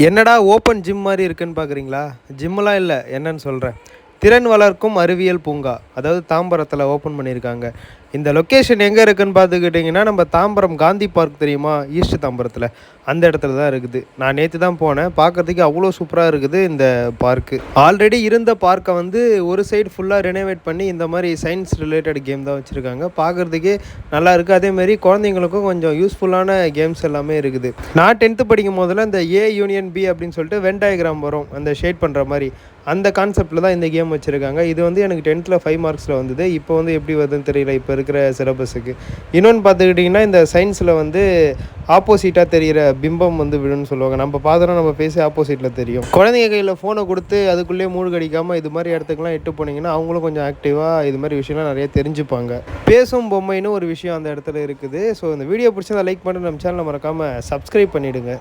என்னடா open gym மாதிரி இருக்குன்னு பார்க்குறீங்களா? ஜிம்மெலாம் இல்லை, என்னன்னு சொல்கிறேன். திறன் வளர்க்கும் அறிவியல் பூங்கா, அதாவது தாம்பரத்தில் ஓப்பன் பண்ணியிருக்காங்க. இந்த லொக்கேஷன் எங்கே இருக்குதுன்னு பார்த்துக்கிட்டிங்கன்னா, நம்ம தாம்பரம் காந்தி பார்க் தெரியுமா? ஈஸ்ட் தாம்பரத்தில் அந்த இடத்துல தான் இருக்குது. நான் நேற்று தான் போனேன். பார்க்குறதுக்கு அவ்வளோ சூப்பராக இருக்குது இந்த பார்க்கு. ஆல்ரெடி இருந்த பார்க்கை வந்து ஒரு சைடு ஃபுல்லாக ரெனோவேட் பண்ணி இந்த மாதிரி சயின்ஸ் ரிலேட்டட் கேம் தான் வச்சுருக்காங்க. பார்க்குறதுக்கே நல்லா இருக்குது. அதேமாதிரி குழந்தைங்களுக்கும் கொஞ்சம் யூஸ்ஃபுல்லான கேம்ஸ் எல்லாமே இருக்குது. நான் 10th படிக்கும் போதில் இந்த ஏ யூனியன் பி அப்படின்னு சொல்லிட்டு வென் டயக்ராம் வரும், அந்த ஷேட் பண்ணுற மாதிரி. அந்த கான்செப்டில் தான் இந்த கேம் வச்சுருக்காங்க. இது வந்து எனக்கு 10th 5 மார்க்ஸில் வந்தது. இப்போ வந்து எப்படி வருதுன்னு தெரியல இப்போ இருக்கிற சிலபஸுக்கு. இன்னொன்று பார்த்துக்கிட்டிங்கன்னா, இந்த சயின்ஸில் வந்து ஆப்போசிட்டாக தெரிகிற பிம்பம் வந்து விழுன்னு சொல்லுவாங்க. நம்ம பார்த்தோன்னா நம்ம ஃபேஸே ஆப்போசிட்டில் தெரியும். குழந்தைங்க கையில் ஃபோனை கொடுத்து அதுக்குள்ளேயே மூழ்கடிக்காமல் இது மாதிரி இடத்துக்குலாம் எட்டு போனீங்கன்னா அவங்களும் கொஞ்சம் ஆக்டிவாக இது மாதிரி விஷயம்லாம் நிறைய தெரிஞ்சுப்பாங்க. பேசும் பொம்மைன்னு ஒரு விஷயம் அந்த இடத்துல இருக்குது. ஸோ இந்த வீடியோ பிடிச்சதை லைக் பண்ணிட்டு நம்ம சேனலை மறக்காமல் சப்ஸ்கிரைப் பண்ணிவிடுங்க.